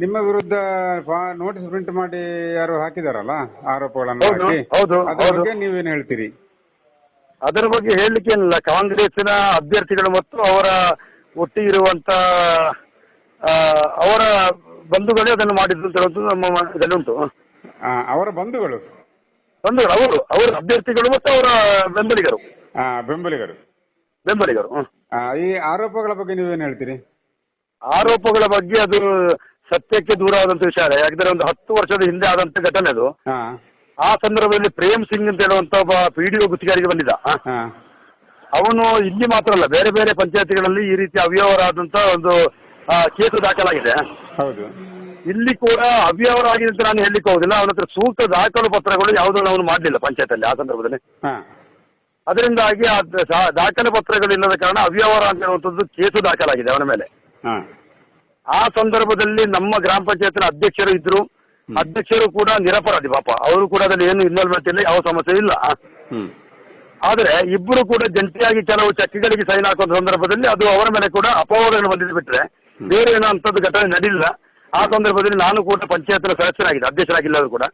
ನಿಮ್ಮ ವಿರುದ್ಧ notice print ಮಾಡಿ ಯಾರು ಹಾಕಿದಾರಲ್ಲ ಆರೋಪಗಳನ್ನು ಹೌದು, ಹಾಕಿ, ಹೌದು, ಅದ್ರ ಹೌದು. ಬಗ್ಗೆ ನೀವೇನು ಹೇಳ್ತೀರಿ? ಅದರ ಬಗ್ಗೆ ಹೇಳಲಿಕ್ಕೆ ಏನಿಲ್ಲ. ಕಾಂಗ್ರೆಸ್ಸಿನ ಅಭ್ಯರ್ಥಿಗಳು ಮತ್ತು ಅವರ ಒಟ್ಟಿಗಿರುವಂತ ಅವರ ಬಂಧುಗಳೇ ಅದನ್ನು ಮಾಡಿದ್ದು ಅಂತ ಹೇಳೋದು ನಮ್ಮ ಇದರಲ್ಲಿ ಉಂಟು. ಅವರ ಬಂಧುಗಳು ಅವರ ಅಭ್ಯರ್ಥಿಗಳು ಮತ್ತು ಅವರ ಬೆಂಬಲಿಗರು. ಬೆಂಬಲಿಗರು. ಈ ಆರೋಪಗಳ ಬಗ್ಗೆ ನೀವೇನು ಹೇಳ್ತೀರಿ? ಆರೋಪಗಳ ಬಗ್ಗೆ ಅದು ಸತ್ಯಕ್ಕೆ ದೂರವಾದಂತ ವಿಷಯ. ಯಾಕಂದ್ರೆ ಒಂದು 10 ವರ್ಷದ ಹಿಂದೆ ಆದಂತ ಘಟನೆ ಅದು. ಆ ಸಂದರ್ಭದಲ್ಲಿ ಪ್ರೇಮ್ ಸಿಂಗ್ ಅಂತ ಹೇಳುವಂತ ಒಬ್ಬ ಪಿಡಿಒ ಗುತ್ತಿಗೆದಾರರಿಗೆ ಬಂದಿದ್ದ. ಅವನು ಇಲ್ಲಿ ಮಾತ್ರ ಅಲ್ಲ, ಬೇರೆ ಬೇರೆ ಪಂಚಾಯತಿಗಳಲ್ಲಿ ಈ ರೀತಿ ಅವ್ಯವಹಾರ ಆದಂತ ಒಂದು ಕೇಸು ದಾಖಲಾಗಿದೆ. ಹೌದು. ಇಲ್ಲಿ ಕೂಡ ಅವ್ಯವಹಾರ ಆಗಿದೆ ಅಂತ ನಾನು ಹೇಳಲಿಕ್ಕೆ ಹೋಗುದಿಲ್ಲ. ಅವನ ಹತ್ರ ಸೂಕ್ತ ದಾಖಲು ಪತ್ರಗಳು ಯಾವುದನ್ನು ಅವನು ಮಾಡಲಿಲ್ಲ ಪಂಚಾಯತಲ್ಲಿ ಆ ಸಂದರ್ಭದಲ್ಲಿ. ಅದರಿಂದಾಗಿ ದಾಖಲೆ ಪತ್ರಗಳು ಇಲ್ಲದ ಕಾರಣ ಅವ್ಯವಹಾರ ಅಂತ ಹೇಳುವಂಥದ್ದು ಕೇಸು ದಾಖಲಾಗಿದೆ ಅವನ ಮೇಲೆ. ಆ ಸಂದರ್ಭದಲ್ಲಿ ನಮ್ಮ ಗ್ರಾಮ ಪಂಚಾಯತ್ನ ಅಧ್ಯಕ್ಷರು ಇದ್ರು. ಅಧ್ಯಕ್ಷರು ಕೂಡ ನಿರಪರಾಧಿ ಪಾಪ. ಅವರು ಕೂಡ ಅದರಲ್ಲಿ ಏನು ಇನ್ವಾಲ್ವ್ಮೆಂಟ್ ಇಲ್ಲ, ಯಾವ ಸಮಸ್ಯೆ ಇಲ್ಲ. ಆದರೆ ಇಬ್ಬರು ಕೂಡ ಜಂಟಿಯಾಗಿ ಕೆಲವು ಚೆಕ್ಗಳಿಗೆ ಸೈನ್ ಹಾಕುವ ಸಂದರ್ಭದಲ್ಲಿ ಅದು ಅವರ ಮೇಲೆ ಕೂಡ ಅಪವಾದಗಳು ಬಂದಿದ್ದು ಬಿಟ್ರೆ ಬೇರೆ ಏನೋ ಅಂಥದ್ದು ಘಟನೆ ನಡೆಯಿಲ್ಲ. ಆ ಸಂದರ್ಭದಲ್ಲಿ ನಾನು ಕೂಡ ಪಂಚಾಯತ್ನ ಸದಸ್ಯರಾಗಿದೆ, ಅಧ್ಯಕ್ಷರಾಗಿಲ್ಲ ಕೂಡ.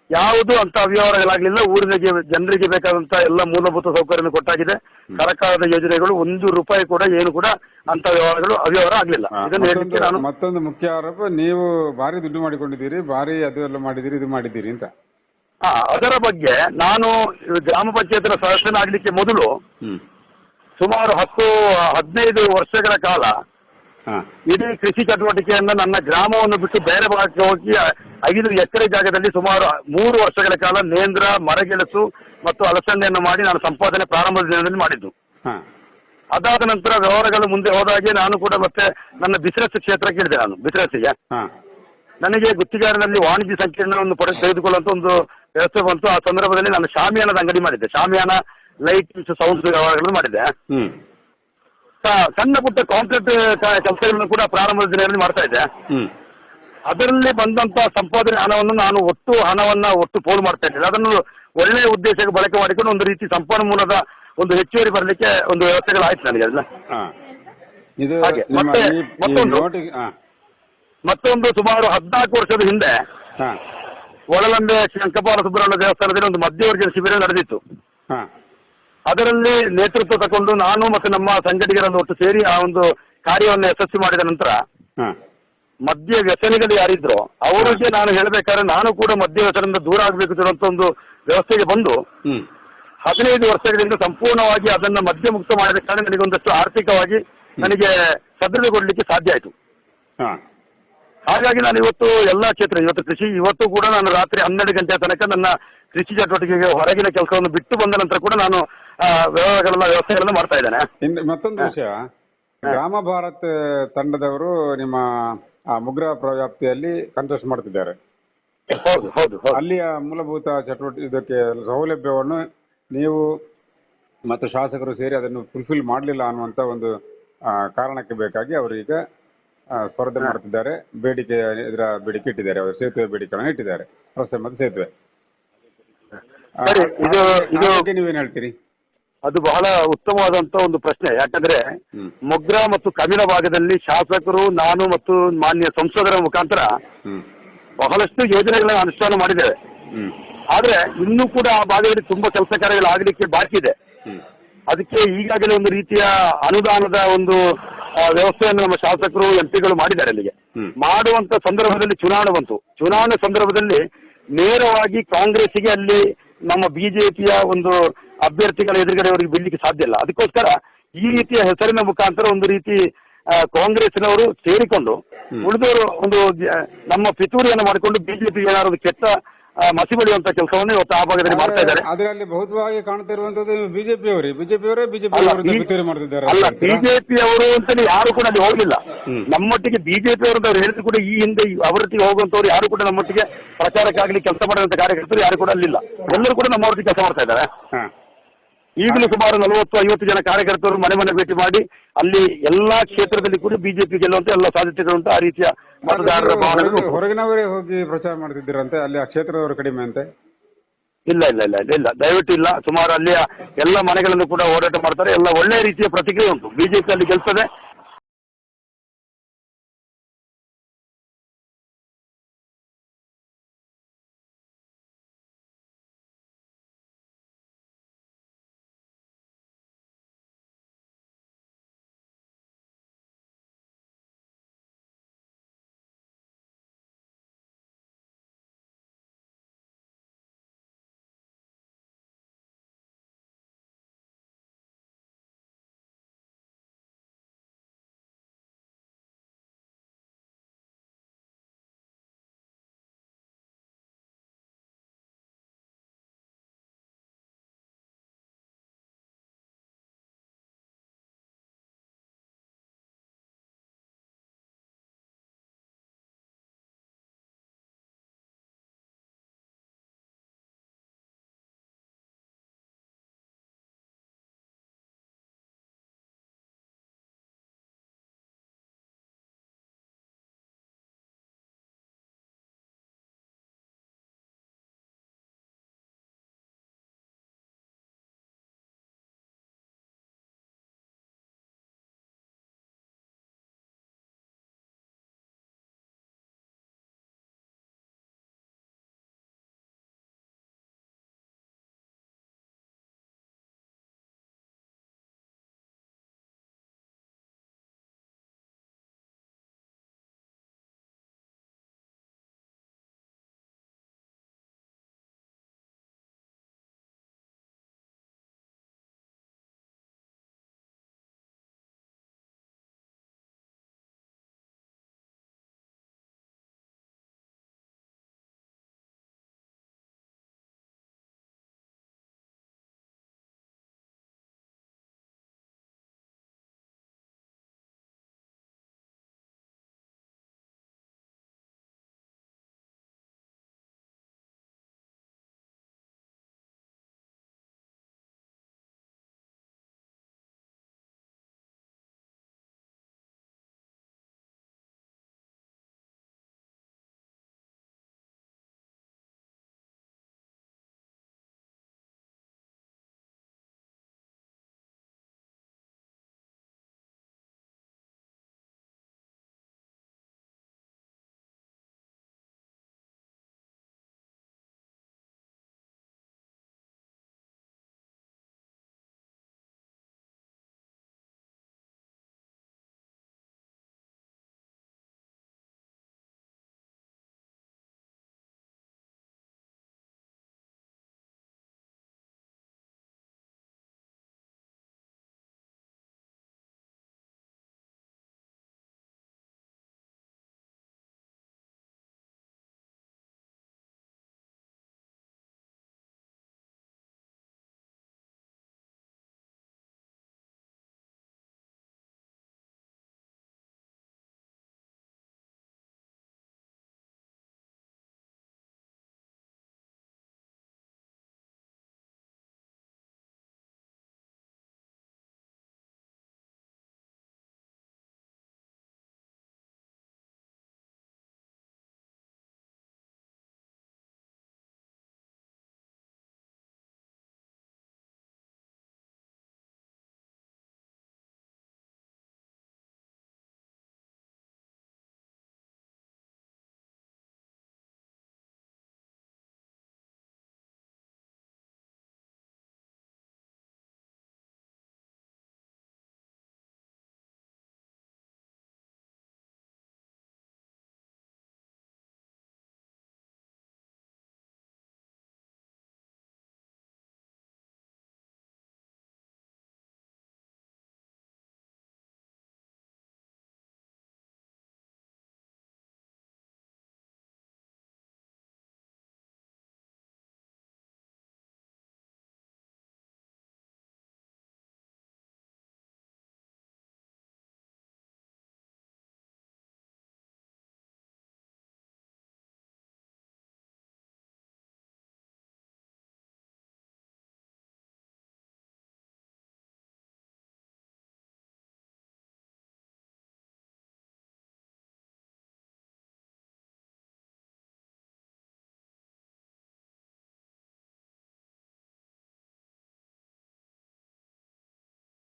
ಯಾವುದು ಅಂತ ಅವ್ಯವಹಾರಗಳಾಗಲಿಲ್ಲ. ಊರಿನ ಜನರಿಗೆ ಬೇಕಾದಂತ ಎಲ್ಲ ಮೂಲಭೂತ ಸೌಕರ್ಯ ಕೊಟ್ಟಾಗಿದೆ. ಸರ್ಕಾರದ ಯೋಜನೆಗಳು 1 ರೂಪಾಯಿ ಕೂಡ ಏನು ಕೂಡ ಅಂತ ಅವ್ಯವಹಾರ ಆಗಲಿಲ್ಲ. ಇದನ್ನು ಹೇಳಲಿಕ್ಕೆ ನಾನು ಮತ್ತೊಂದು ಮುಖ್ಯ ಆರೋಪ, ನೀವು ಭಾರಿ ದುಡ್ಡು ಮಾಡಿಕೊಂಡಿದ್ದೀರಿ, ಭಾರಿ ಅದೆಲ್ಲ ಮಾಡಿದ್ದೀರಿ, ಇದು ಮಾಡಿದ್ದೀರಿ ಅಂತ. ಅದರ ಬಗ್ಗೆ ನಾನು ಗ್ರಾಮ ಪಂಚಾಯತ್ನ ಸದಸ್ಯನಾಗಲಿಕ್ಕೆ ಮೊದಲು ಸುಮಾರು 10-15 ವರ್ಷಗಳ ಕಾಲ ಇಡೀ ಕೃಷಿ ಚಟುವಟಿಕೆಯನ್ನು ನನ್ನ ಗ್ರಾಮವನ್ನು ಬಿಟ್ಟು ಬೇರೆ ಭಾಗಕ್ಕೆ ಹೋಗಿ 5 ಎಕರೆ ಜಾಗದಲ್ಲಿ ಸುಮಾರು 3 ವರ್ಷಗಳ ಕಾಲ ನೇಂದ್ರ, ಮರಗೆಲಸು ಮತ್ತು ಅಲಸಂದೆಯನ್ನು ಮಾಡಿ ನಾನು ಸಂಪಾದನೆ ಪ್ರಾರಂಭದ ದಿನದಲ್ಲಿ ಮಾಡಿದ್ದು. ಅದಾದ ನಂತರ ವ್ಯವಹಾರಗಳು ಮುಂದೆ ಹೋದಾಗೆ ನಾನು ಕೂಡ ಮತ್ತೆ ನನ್ನ ಬಿಸಿನೆಸ್ ಕ್ಷೇತ್ರಕ್ಕೆ ಇಳಿದೆ. ನಾನು ಬಿಸಿನೆಸ್ಸಿಗೆ ನನಗೆ ಗುತ್ತಿಗಾರಿನಲ್ಲಿ ವಾಣಿಜ್ಯ ಸಂಕೀರ್ಣವನ್ನು ತೆಗೆದುಕೊಳ್ಳುವಂತ ಒಂದು ವ್ಯವಸ್ಥೆ ಬಂತು. ಆ ಸಂದರ್ಭದಲ್ಲಿ ನಾನು ಶಾಮಿಯಾನದ ಅಂಗಡಿ ಮಾಡಿದ್ದೆ. ಶಾಮಿಯಾನ, ಲೈಟಿಂಗ್ಸ್, ಸೌಂಡ್ಸ್ ವ್ಯವಹಾರಗಳನ್ನು ಮಾಡಿದ್ದೆ. ಸಣ್ಣ ಪುಟ್ಟ ಕಾಂಕ್ರೀಟ್ ಕೆಲಸಗಳನ್ನು ಕೂಡ ಪ್ರಾರಂಭದ ದಿನಗಳಲ್ಲಿ ಮಾಡ್ತಾ ಇದ್ದೆ. ಅದರಲ್ಲಿ ಬಂದಂತ ಸಂಪಾದನೆ ಹಣವನ್ನು ನಾನು ಒಟ್ಟು ಪೋಲು ಮಾಡ್ತಾ ಇದ್ದೆ. ಅದನ್ನು ಒಳ್ಳೆಯ ಉದ್ದೇಶಕ್ಕೆ ಬಳಕೆ ಮಾಡಿಕೊಂಡು ಒಂದು ರೀತಿ ಸಂಪನ್ಮೂಲದ ಒಂದು ಹೆಚ್ಚುವರಿ ಬರಲಿಕ್ಕೆ ಒಂದು ವ್ಯವಸ್ಥೆಗಳಾಯ್ತು ನನಗೆ ಅದೆಲ್ಲ. ಹಾಗೆ ಮತ್ತೊಂದು ಸುಮಾರು 14 ವರ್ಷದ ಹಿಂದೆ ಒಳಲಂಬೆ ಶಂಕಪಾಲ ಸುಬ್ರಹ್ಮಣ್ಯ ದೇವಸ್ಥಾನದಲ್ಲಿ ಒಂದು ಮಧ್ಯವರ್ಗದ ಶಿಬಿರ ನಡೆದಿತ್ತು. ಅದರಲ್ಲಿ ನೇತೃತ್ವ ತಗೊಂಡು ನಾನು ಮತ್ತು ನಮ್ಮ ಸಂಘಟಕರನ್ನು ಒಟ್ಟು ಸೇರಿ ಆ ಒಂದು ಕಾರ್ಯವನ್ನು ಯಶಸ್ವಿ ಮಾಡಿದ ನಂತರ ಮದ್ಯ ವ್ಯಸನಿಗಳು ಯಾರಿದ್ರು ಅವರಿಗೆ ನಾನು ಹೇಳಬೇಕಾದ್ರೆ ನಾನು ಕೂಡ ಮದ್ಯ ವ್ಯಸನದಿಂದ ದೂರ ಆಗಬೇಕು ಅನ್ನುವಂಥ ಒಂದು ವ್ಯವಸ್ಥೆಗೆ ಬಂದು 15 ವರ್ಷಗಳಿಂದ ಸಂಪೂರ್ಣವಾಗಿ ಅದನ್ನು ಮದ್ಯ ಮುಕ್ತ ಮಾಡಿದ ಕಾರಣ ನನಗೊಂದಷ್ಟು ಆರ್ಥಿಕವಾಗಿ ನನಗೆ ಸದೃಢಗೊಳ್ಳಲಿಕ್ಕೆ ಸಾಧ್ಯ ಆಯಿತು. ಹಾಗಾಗಿ ನಾನು ಇವತ್ತು ಎಲ್ಲ ಕ್ಷೇತ್ರ, ಇವತ್ತು ಕೃಷಿ, ಇವತ್ತು ಕೂಡ ನಾನು ರಾತ್ರಿ 12 ಗಂಟೆ ತನಕ ನನ್ನ ಕೃಷಿ ಚಟುವಟಿಕೆಗೆ ಹೊರಗಿನ ಕೆಲಸವನ್ನು ಬಿಟ್ಟು ಬಂದ ನಂತರ ಕೂಡ ನಾನು ವ್ಯವಸ್ಥೆಗಳನ್ನ ಮಾಡ್ತಾ ಇದ್ದೇನೆ. ಮತ್ತೊಂದು ವಿಷಯ, ಗ್ರಾಮ ಭಾರತ್ ತಂಡದವರು ನಿಮ್ಮ ಮುಗ್ರಾ ವ್ಯಾಪ್ತಿಯಲ್ಲಿ ಕಂಟೆಸ್ಟ್ ಮಾಡ್ತಿದ್ದಾರೆ. ಹೌದು. ಅಲ್ಲಿಯ ಮೂಲಭೂತ ಚಟುವಟಿಕೆ ಇದಕ್ಕೆ ಸೌಲಭ್ಯವನ್ನು ನೀವು ಮತ್ತು ಶಾಸಕರು ಸೇರಿ ಅದನ್ನು ಫುಲ್ಫಿಲ್ ಮಾಡಲಿಲ್ಲ ಅನ್ನುವಂಥ ಒಂದು ಕಾರಣಕ್ಕೆ ಬೇಕಾಗಿ ಅವರೀಗ ಸ್ಪರ್ಧೆ ಮಾಡ್ತಿದ್ದಾರೆ. ಬೇಡಿಕೆ ಇಟ್ಟಿದ್ದಾರೆ. ಅವರು ಸೇತುವೆ ಬೇಡಿಕೆಗಳನ್ನು ಇಟ್ಟಿದ್ದಾರೆ, ರಸ್ತೆ ಮತ್ತು ಸೇತುವೆ. ನೀವೇನು ಹೇಳ್ತೀರಿ? ಅದು ಬಹಳ ಉತ್ತಮವಾದಂತ ಒಂದು ಪ್ರಶ್ನೆ. ಯಾಕಂದ್ರೆ ಮೊಗ್ರಾ ಮತ್ತು ಕಬಿಲ ಭಾಗದಲ್ಲಿ ಶಾಸಕರು, ನಾನು ಮತ್ತು ಮಾನ್ಯ ಸಂಸದರ ಮುಖಾಂತರ ಬಹಳಷ್ಟು ಯೋಜನೆಗಳನ್ನ ಅನುಷ್ಠಾನ ಮಾಡಿದ್ದೇವೆ. ಆದ್ರೆ ಇನ್ನೂ ಕೂಡ ಆ ಭಾಗದಲ್ಲಿ ತುಂಬಾ ಕೆಲಸ ಕಾರ್ಯಗಳು ಆಗಲಿಕ್ಕೆ ಬಾಕಿ ಇದೆ. ಅದಕ್ಕೆ ಈಗಾಗಲೇ ಒಂದು ರೀತಿಯ ಅನುದಾನದ ಒಂದು ವ್ಯವಸ್ಥೆಯನ್ನು ನಮ್ಮ ಶಾಸಕರು, ಎಂಪಿಗಳು ಮಾಡಿದ್ದಾರೆ. ಅಲ್ಲಿಗೆ ಮಾಡುವಂತ ಸಂದರ್ಭದಲ್ಲಿ ಚುನಾವಣೆ ಬಂತು. ಚುನಾವಣೆ ಸಂದರ್ಭದಲ್ಲಿ ನೇರವಾಗಿ ಕಾಂಗ್ರೆಸ್ಸಿಗೆ ಅಲ್ಲಿ ನಮ್ಮ ಬಿಜೆಪಿಯ ಒಂದು ಅಭ್ಯರ್ಥಿಗಳ ಎದುರುಗಡೆ ಅವರಿಗೆ ಬೀಳಲಿಕ್ಕೆ ಸಾಧ್ಯ ಇಲ್ಲ. ಅದಕ್ಕೋಸ್ಕರ ಈ ರೀತಿಯ ಹೆಸರಿನ ಮುಖಾಂತರ ಒಂದು ರೀತಿ ಕಾಂಗ್ರೆಸ್ನವರು ಸೇರಿಕೊಂಡು ಉಳಿದವರು ಒಂದು ನಮ್ಮ ಪಿತೂರಿಯನ್ನು ಮಾಡಿಕೊಂಡು ಬಿಜೆಪಿ ಏನಾದ್ರು ಒಂದು ಕೆಟ್ಟ ಮಸಿ ಬಳಿಯುವಂತ ಕೆಲಸವನ್ನು ಇವತ್ತು ಆ ಭಾಗದಲ್ಲಿ ಮಾಡ್ತಾ ಇದ್ದಾರೆ. ಅದರಲ್ಲಿ ಬಹುತವಾಗಿ ಕಾಣ್ತಿರುವಂತದ್ದು ಬಿಜೆಪಿ ಅವರೇ ಅಲ್ಲ, ಬಿಜೆಪಿ ಅವರು ಅಂತಲೇ ಯಾರು ಕೂಡ ಅಲ್ಲಿ ಹೋಗಲಿಲ್ಲ. ನಮ್ಮೊಟ್ಟಿಗೆ ಬಿಜೆಪಿ ಅವರು ಹೇಳಿದ್ರು ಕೂಡ ಈ ಹಿಂದೆ ಅವರೊಟ್ಟಿಗೆ ಹೋಗುವಂತವ್ರು ಯಾರು ಕೂಡ ನಮ್ಮೊಟ್ಟಿಗೆ ಪ್ರಚಾರಕ್ಕಾಗಲಿ ಕೆಲಸ ಮಾಡುವಂತ ಕಾರ್ಯಕರ್ತರು ಯಾರು ಕೂಡ ಅಲ್ಲಿಲ್ಲ. ಎಲ್ಲರೂ ಕೂಡ ನಮ್ಮೊಟ್ಟಿಗೆ ಕೆಲಸ ಮಾಡ್ತಾ ಇದ್ದಾರೆ. ಈಗಲೂ ಸುಮಾರು 40-50 ಜನ ಕಾರ್ಯಕರ್ತರು ಮನೆ ಭೇಟಿ ಮಾಡಿ ಅಲ್ಲಿ ಎಲ್ಲಾ ಕ್ಷೇತ್ರದಲ್ಲಿ ಕೂಡ ಬಿಜೆಪಿ ಗೆಲ್ಲುವಂತ ಎಲ್ಲ ಸಾಧ್ಯತೆಗಳುಂಟು. ಆ ರೀತಿಯ ಮತದಾರರ ಹೊರಗಿನವರೇ ಹೋಗಿ ಪ್ರಚಾರ ಮಾಡ್ತಿದ್ದೀರಂತೆ, ಅಲ್ಲಿ ಆ ಕ್ಷೇತ್ರದವರು ಕಡಿಮೆ ಅಂತೆ? ಇಲ್ಲ, ದಯವಿಟ್ಟು ಇಲ್ಲ. ಸುಮಾರು ಅಲ್ಲಿಯ ಎಲ್ಲ ಮನೆಗಳನ್ನು ಕೂಡ ಹೋರಾಟ ಮಾಡ್ತಾರೆ. ಎಲ್ಲ ಒಳ್ಳೆಯ ರೀತಿಯ ಪ್ರತಿಕ್ರಿಯೆ ಉಂಟು. ಬಿಜೆಪಿ ಅಲ್ಲಿ ಗೆಲ್ತದೆ,